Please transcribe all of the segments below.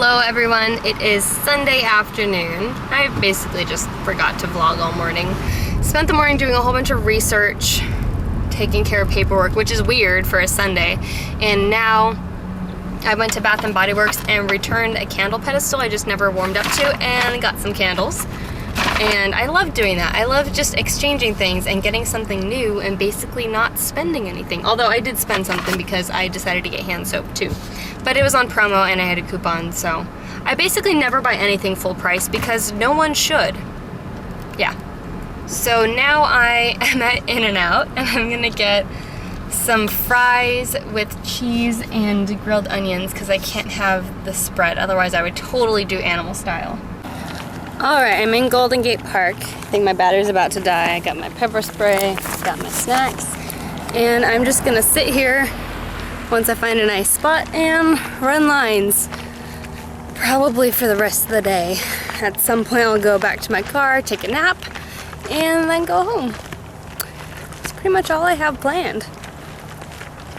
Hello everyone, it is Sunday afternoon. I basically just forgot to vlog all morning. Spent the morning doing a whole bunch of research, taking care of paperwork, which is weird for a Sunday. And now I went to Bath & Body Works and returned a candle pedestal I just never warmed up to and got some candles. And I love doing that. I love just exchanging things and getting something new and basically not spending anything. Although I did spend something because I decided to get hand soap too. But it was on promo and I had a coupon, so I basically never buy anything full price because no one should. Yeah. So now I am at In-N-Out and I'm gonna get some fries with cheese and grilled onions because I can't have the spread. Otherwise I would totally do animal style. Alright, I'm in Golden Gate Park. I think my battery's about to die. I got my pepper spray, got my snacks, and I'm just gonna sit here once I find a nice spot and run lines. Probably for the rest of the day. At some point I'll go back to my car, take a nap, and then go home. That's pretty much all I have planned.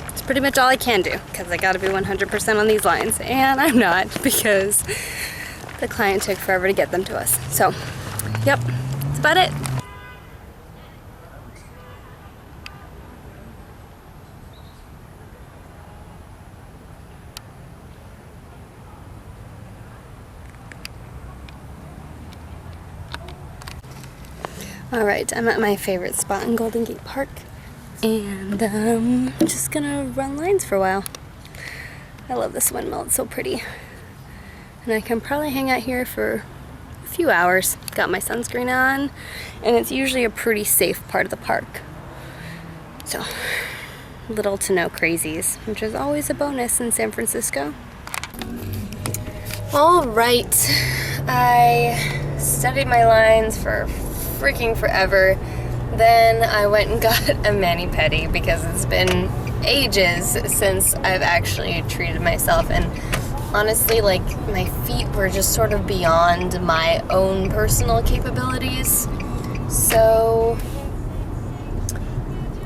It's pretty much all I can do, because I gotta be 100% on these lines, and I'm not, because the client took forever to get them to us. So, yep, that's about it. Alright, I'm at my favorite spot in Golden Gate Park, and I'm just gonna run lines for a while. I love this windmill, it's so pretty. And I can probably hang out here for a few hours. Got my sunscreen on, and it's usually a pretty safe part of the park. So, little to no crazies, which is always a bonus in San Francisco. Alright, I studied my lines for freaking forever. Then I went and got a mani-pedi because it's been ages since I've actually treated myself, and honestly, like, my feet were just sort of beyond my own personal capabilities. So,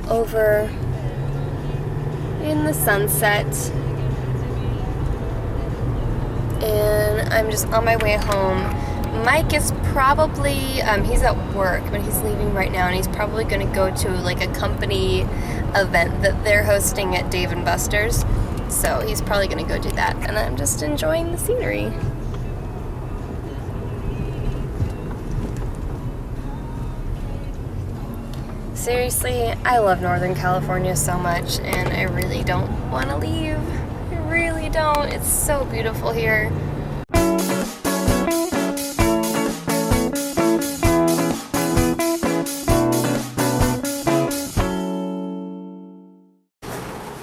over in the sunset, and I'm just on my way home. Mike is probably, he's at work, but he's leaving right now, and he's probably gonna go to like a company event that they're hosting at Dave & Buster's. So he's probably gonna go do that, and I'm just enjoying the scenery. Seriously, I love Northern California so much, and I really don't want to leave. I really don't. It's so beautiful here.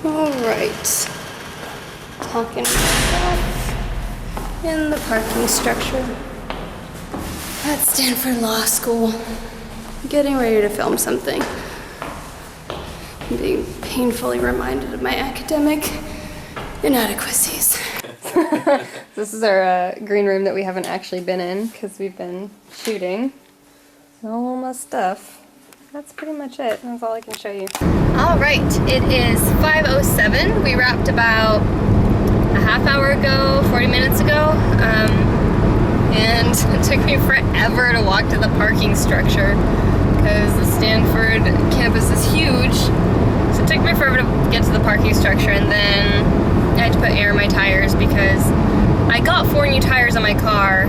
Alright. Talking stuff in the parking structure at Stanford Law School. Getting ready to film something. I'm being painfully reminded of my academic inadequacies. This is our green room that we haven't actually been in because we've been shooting. All my stuff. That's pretty much it. That's all I can show you. Alright, it is 5:07. We wrapped about a half hour ago, 40 minutes ago. And it took me forever to walk to the parking structure because the Stanford campus is huge. So it took me forever to get to the parking structure, and then I had to put air in my tires because I got 4 new tires on my car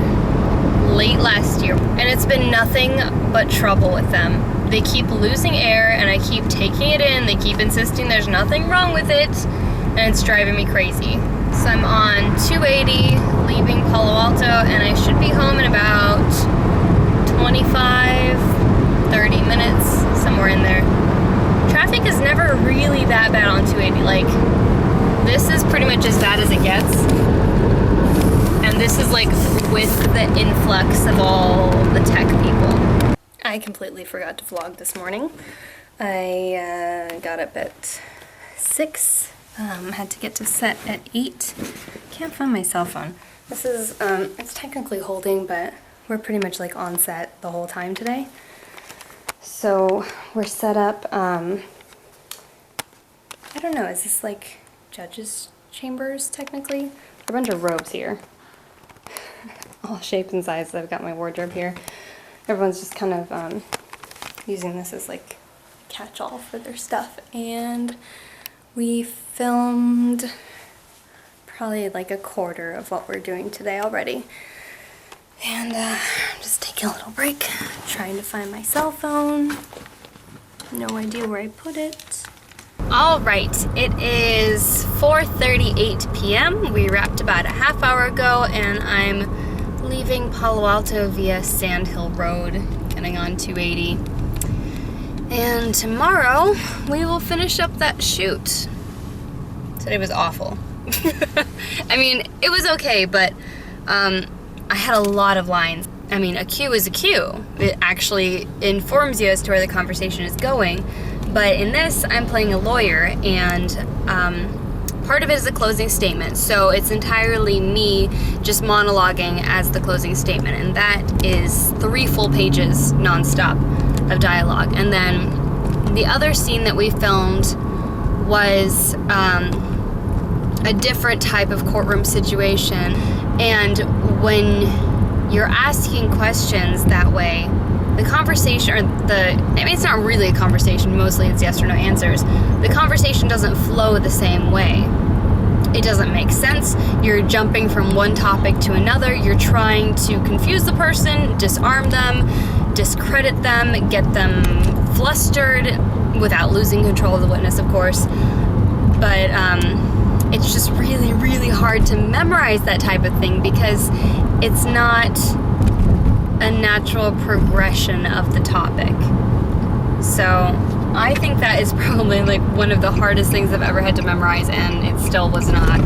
late last year, and it's been nothing but trouble with them. They keep losing air, and I keep taking it in. They keep insisting there's nothing wrong with it, and it's driving me crazy. So I'm on 280, leaving Palo Alto, and I should be home in about 25, 30 minutes, somewhere in there. Traffic is never really that bad on 280. Like, this is pretty much as bad as it gets. And this is like with the influx of all the tech people. I completely forgot to vlog this morning. I got up at 6, had to get to set at 8. Can't find my cell phone. This is, it's technically holding, but we're pretty much like on set the whole time today. So we're set up, I don't know, is this like judges' chambers technically? There are a bunch of robes here. all shapes and sizes. I've got my wardrobe here. Everyone's just kind of using this as like a catch-all for their stuff. And we filmed probably like a quarter of what we're doing today already. And I'm just taking a little break, trying to find my cell phone. No idea where I put it. All right, it is 4:38 p.m. We wrapped about a half hour ago, and I'm leaving Palo Alto via Sand Hill Road, getting on 280. And tomorrow we will finish up that shoot. Today was awful. I mean, it was okay, but I had a lot of lines. I mean, a cue is a cue. It actually informs you as to where the conversation is going. But in this, I'm playing a lawyer, and part of it is a closing statement. So it's entirely me just monologuing as the closing statement, and that is 3 full pages nonstop of dialogue. And then the other scene that we filmed was a different type of courtroom situation. And when you're asking questions that way, the conversation, I mean, it's not really a conversation, mostly it's yes or no answers. The conversation doesn't flow the same way. It doesn't make sense. You're jumping from one topic to another. You're trying to confuse the person, disarm them, discredit them, get them flustered without losing control of the witness, of course. But it's just really, really hard to memorize that type of thing because it's not a natural progression of the topic. So I think that is probably like one of the hardest things I've ever had to memorize, and it still was not.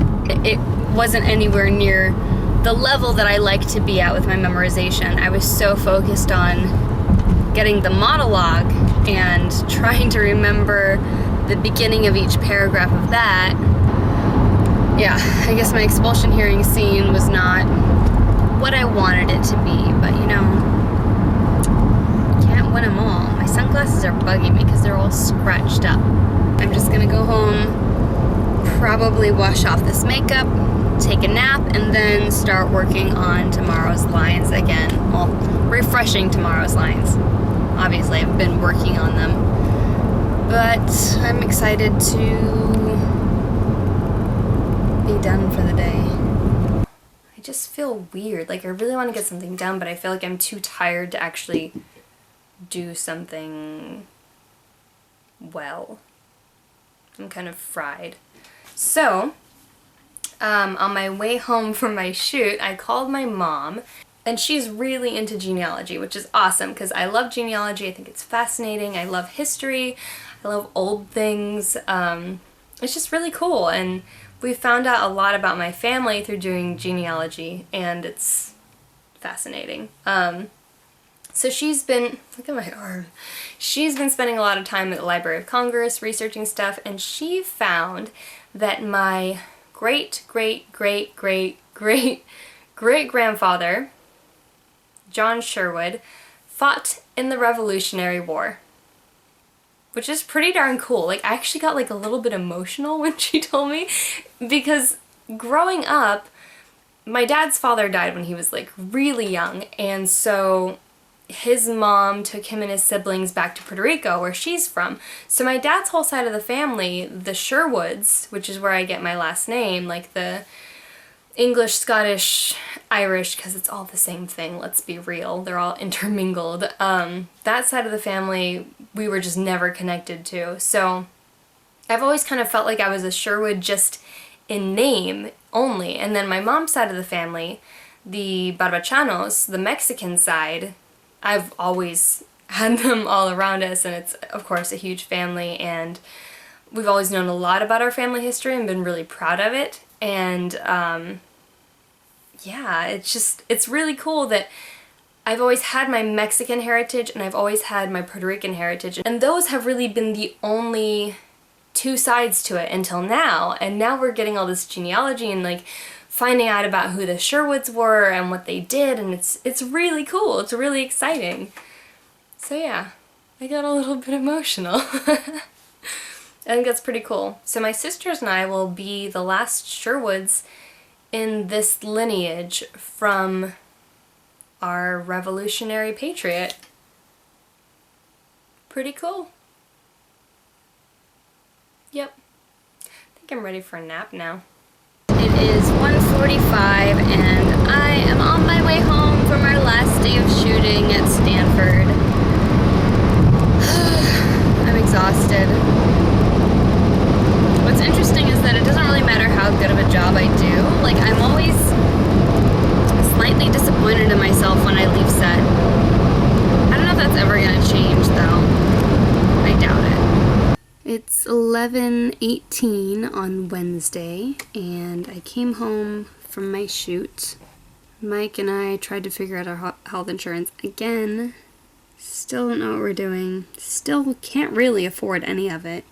It wasn't anywhere near the level that I like to be at with my memorization. I was so focused on getting the monologue and trying to remember the beginning of each paragraph of that. Yeah, I guess my expulsion hearing scene was not what I wanted it to be, but you know, can't win them all. My sunglasses are bugging me because they're all scratched up. I'm just gonna go home, probably wash off this makeup, take a nap, and then start working on tomorrow's lines again. Well, refreshing tomorrow's lines. Obviously, I've been working on them, but I'm excited to be done for the day. I just feel weird. Like, I really want to get something done, but I feel like I'm too tired to actually do something well. I'm kind of fried. So, on my way home from my shoot, I called my mom, and she's really into genealogy, which is awesome because I love genealogy. I think it's fascinating. I love history. I love old things. It's just really cool, and we found out a lot about my family through doing genealogy, and it's fascinating. So she's been, look at my arm, she's been spending a lot of time at the Library of Congress researching stuff, and she found that my great-great-great-great-great-great-grandfather, John Sherwood, fought in the Revolutionary War. Which is pretty darn cool. Like, I actually got like a little bit emotional when she told me, because growing up, my dad's father died when he was like really young, and so his mom took him and his siblings back to Puerto Rico, where she's from. So my dad's whole side of the family, the Sherwoods, which is where I get my last name, like the English, Scottish, Irish, because it's all the same thing, let's be real, they're all intermingled. That side of the family we were just never connected to. So I've always kind of felt like I was a Sherwood just in name only. And then my mom's side of the family, the Barbachanos, the Mexican side, I've always had them all around us, and it's of course a huge family, and we've always known a lot about our family history and been really proud of it. And yeah, it's really cool that I've always had my Mexican heritage and I've always had my Puerto Rican heritage, and those have really been the only two sides to it until now. And now we're getting all this genealogy and like finding out about who the Sherwoods were and what they did, and it's really cool. It's really exciting. So yeah, I got a little bit emotional. I think that's pretty cool. So my sisters and I will be the last Sherwoods in this lineage from our revolutionary patriot. Pretty cool. Yep. I think I'm ready for a nap now. It is 1:45 and I am on my way home from our last day of shooting at Stanford. I'm exhausted. What's interesting is that it doesn't really matter how good of a job I do. Like, I'm always slightly disappointed in myself when I leave set. I don't know if that's ever gonna change though. I doubt it. It's 11:18 on Wednesday and I came home from my shoot. Mike and I tried to figure out our health insurance again. Still don't know what we're doing. Still can't really afford any of it.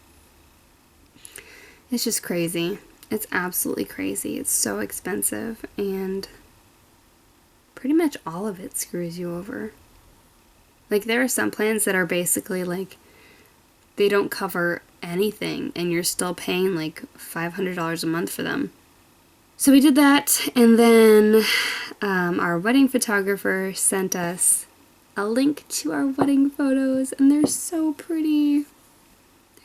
It's just crazy. It's absolutely crazy. It's so expensive and pretty much all of it screws you over. Like, there are some plans that are basically like, they don't cover anything and you're still paying like $500 a month for them. So we did that, and then our wedding photographer sent us a link to our wedding photos, and they're so pretty.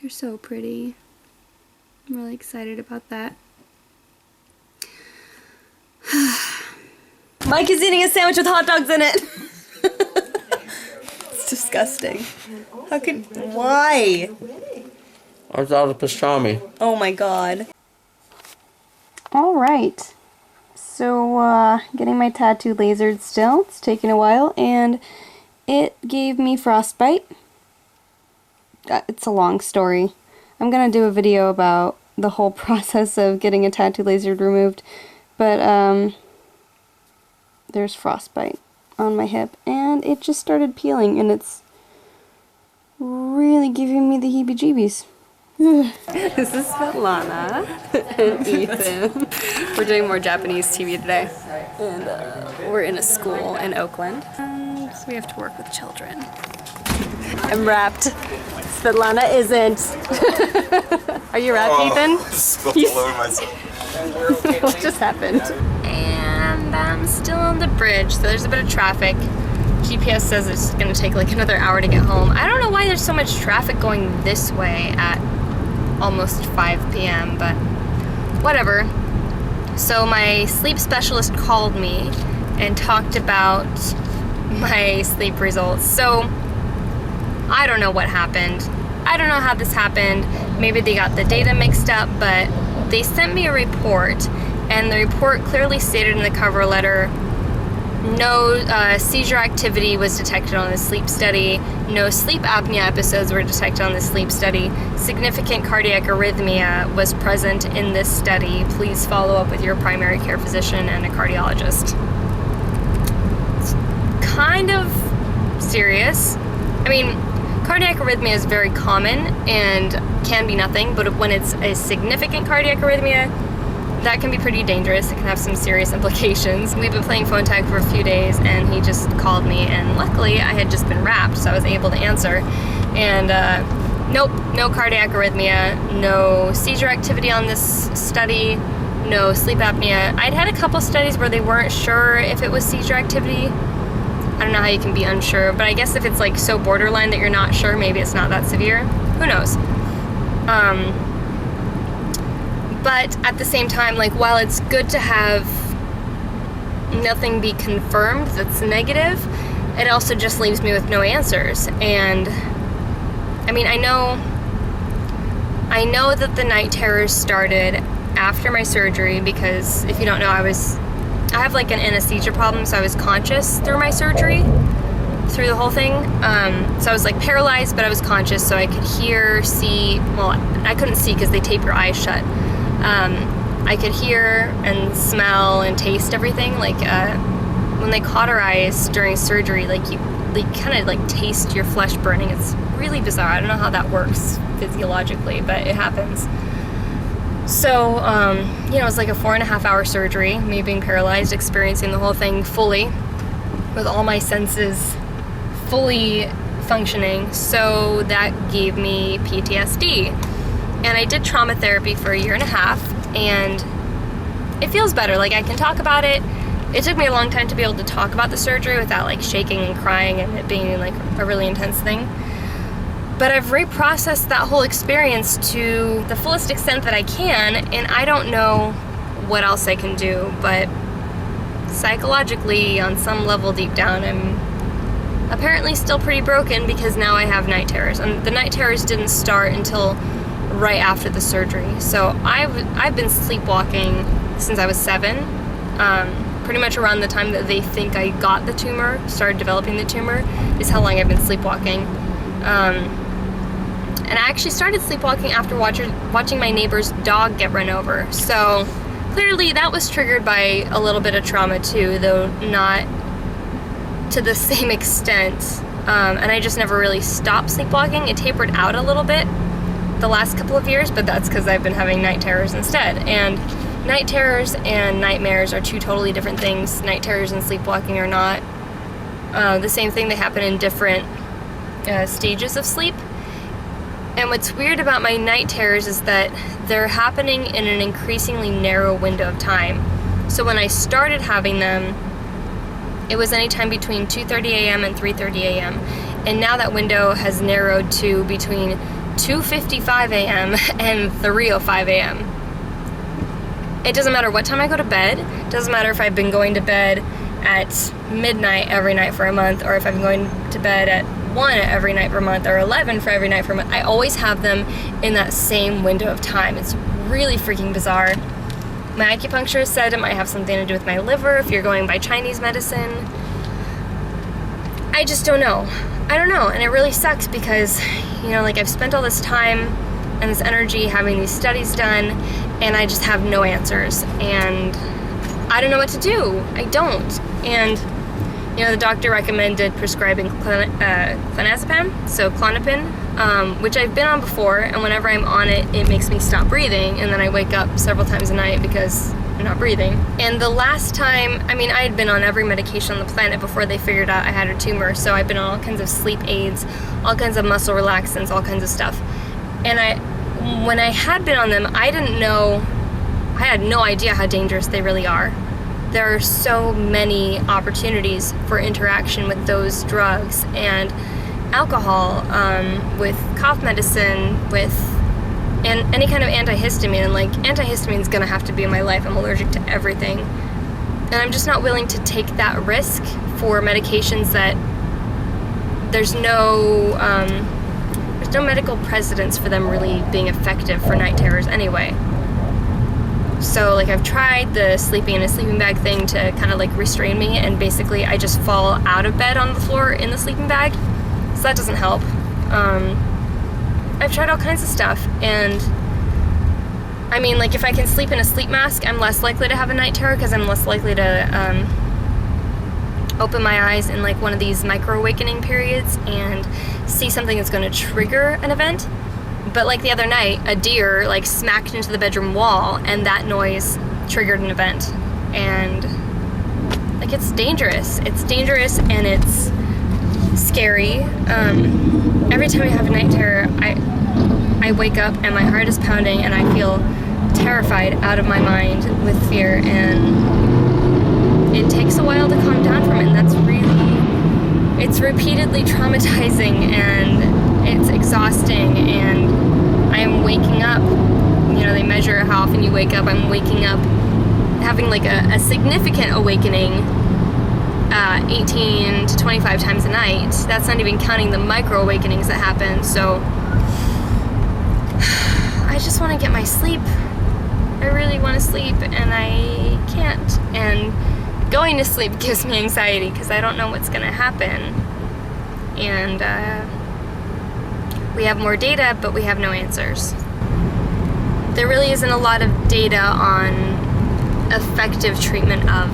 They're so pretty. I'm really excited about that. Mike is eating a sandwich with hot dogs in it. It's disgusting. How can... Why? I thought of pastrami. Oh my god. Alright. So, getting my tattoo lasered still. It's taking a while, and it gave me frostbite. It's a long story. I'm gonna do a video about the whole process of getting a tattoo lasered removed, but there's frostbite on my hip, and it just started peeling, and it's really giving me the heebie-jeebies. This is Svetlana and Ethan. We're doing more Japanese TV today, and we're in a school in Oakland, and so we have to work with children. I'm wrapped. Svetlana isn't. Are you wrapped, Ethan? I spilled all over myself. What just happened? And I'm still on the bridge, so there's a bit of traffic. GPS says it's going to take like another hour to get home. I don't know why there's so much traffic going this way at almost 5 p.m., but whatever. So my sleep specialist called me and talked about my sleep results. So I don't know what happened. I don't know how this happened. Maybe they got the data mixed up, but they sent me a report, and the report clearly stated in the cover letter, no seizure activity was detected on the sleep study, no sleep apnea episodes were detected on the sleep study, significant cardiac arrhythmia was present in this study, please follow up with your primary care physician and a cardiologist. It's kind of serious. I mean, cardiac arrhythmia is very common and can be nothing, but when it's a significant cardiac arrhythmia, that can be pretty dangerous. It can have some serious implications. We've been playing phone tag for a few days, and he just called me, and luckily I had just been wrapped, so I was able to answer. And nope, no cardiac arrhythmia, no seizure activity on this study, no sleep apnea. I'd had a couple studies where they weren't sure if it was seizure activity. I don't know how you can be unsure, but I guess if it's like so borderline that you're not sure, maybe it's not that severe. Who knows? But at the same time, like, while it's good to have nothing be confirmed that's negative, it also just leaves me with no answers. And I mean, I know that the night terrors started after my surgery, because if you don't know, I have like an anesthesia problem, so I was conscious through my surgery, through the whole thing. So I was like paralyzed, but I was conscious, so I could hear, see, well, I couldn't see because they tape your eyes shut. I could hear and smell and taste everything. Like when they cauterize during surgery, like they kind of like taste your flesh burning. It's really bizarre. I don't know how that works physiologically, but it happens. So, you know, it was like a 4.5 hour surgery, me being paralyzed, experiencing the whole thing fully, with all my senses fully functioning. So that gave me PTSD. And I did trauma therapy for 1.5 years, and it feels better. Like, I can talk about it, It took me a long time to be able to talk about the surgery without like shaking and crying and it being like a really intense thing. But I've reprocessed that whole experience to the fullest extent that I can, and I don't know what else I can do, but psychologically, on some level deep down, I'm apparently still pretty broken because now I have night terrors. And the night terrors didn't start until right after the surgery. So I've been sleepwalking since I was 7. Pretty much around the time that they think I got the tumor, started developing the tumor, is how long I've been sleepwalking. And I actually started sleepwalking after watching my neighbor's dog get run over. So clearly that was triggered by a little bit of trauma too, though not to the same extent. And I just never really stopped sleepwalking. It tapered out a little bit the last couple of years, but that's because I've been having night terrors instead. And night terrors and nightmares are two totally different things. Night terrors and sleepwalking are not the same thing. They happen in different stages of sleep. And what's weird about my night terrors is that they're happening in an increasingly narrow window of time. So when I started having them, it was anytime between 2:30 a.m. and 3:30 a.m. And now that window has narrowed to between 2:55 a.m. and 3:05 a.m. It doesn't matter what time I go to bed. It doesn't matter if I've been going to bed at midnight every night for a month, or if I've been going to bed at 1 every night for a month, or 11 for every night for a month. I always have them in that same window of time. It's really freaking bizarre. My acupuncturist said it might have something to do with my liver if you're going by Chinese medicine. I just don't know. I don't know, and it really sucks because, you know, like I've spent all this time and this energy having these studies done, and I just have no answers, and I don't know what to do. I don't. And you know, the doctor recommended prescribing clonazepam, so Klonopin, which I've been on before, and whenever I'm on it, it makes me stop breathing, and then I wake up several times a night because I'm not breathing. And the last time, I mean, I had been on every medication on the planet before they figured out I had a tumor, so I've been on all kinds of sleep aids, all kinds of muscle relaxants, all kinds of stuff. And when I had been on them, I had no idea how dangerous they really are. There are so many opportunities for interaction with those drugs and alcohol, with cough medicine, and any kind of antihistamine. And like, antihistamine is gonna have to be in my life. I'm allergic to everything. And I'm just not willing to take that risk for medications that there's no medical precedence for them really being effective for night terrors anyway. So like I've tried the sleeping in a sleeping bag thing to kind of like restrain me, and basically I just fall out of bed on the floor in the sleeping bag, so that doesn't help. I've tried all kinds of stuff, and I mean, like if I can sleep in a sleep mask, I'm less likely to have a night terror because I'm less likely to open my eyes in like one of these micro awakening periods and see something that's going to trigger an event. But like the other night, a deer like smacked into the bedroom wall, and that noise triggered an event. And like it's dangerous. It's dangerous and it's scary. Every time I have a night terror, I wake up and my heart is pounding and I feel terrified out of my mind with fear, and it takes a while to calm down from it, and that's really, it's repeatedly traumatizing and it's exhausting, and I am waking up, you know, they measure how often you wake up. I'm waking up having like a significant awakening 18 to 25 times a night. That's not even counting the micro awakenings that happen. So I just want to get my sleep. I really want to sleep and I can't. And going to sleep gives me anxiety because I don't know what's going to happen. And we have more data, but we have no answers. There really isn't a lot of data on effective treatment of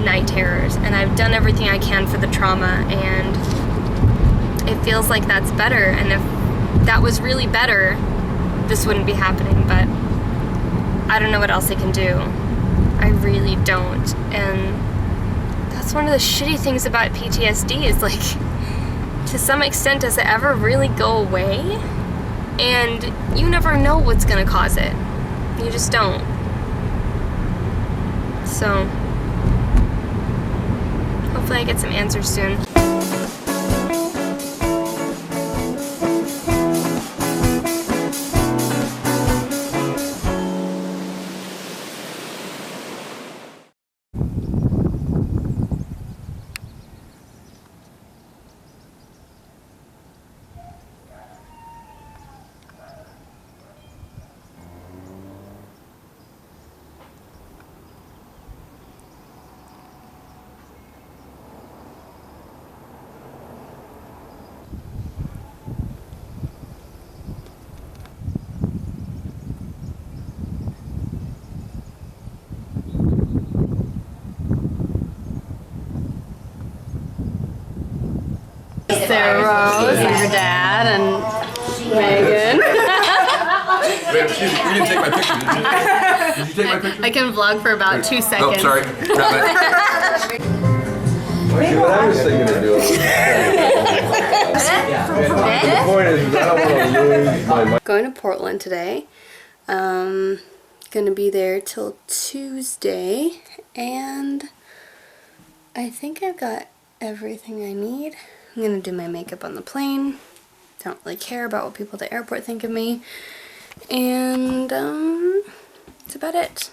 night terrors, and I've done everything I can for the trauma, and it feels like that's better. And if that was really better, this wouldn't be happening, but I don't know what else I can do. I really don't. And that's one of the shitty things about PTSD is like, to some extent, does it ever really go away? And you never know what's gonna cause it. You just don't. So hopefully I get some answers soon. So Rose, your dad, and Megan. Wait, excuse me, you didn't take my picture, did you? Did you take my picture? I can vlog for about 2 seconds. Oh, sorry. Grab it. What I was thinking of doing. The point is, I don't want to lose my mind. Going to Portland today. Gonna be there till Tuesday, and I think I've got everything I need. I'm gonna do my makeup on the plane. Don't really care about what people at the airport think of me. And that's about it.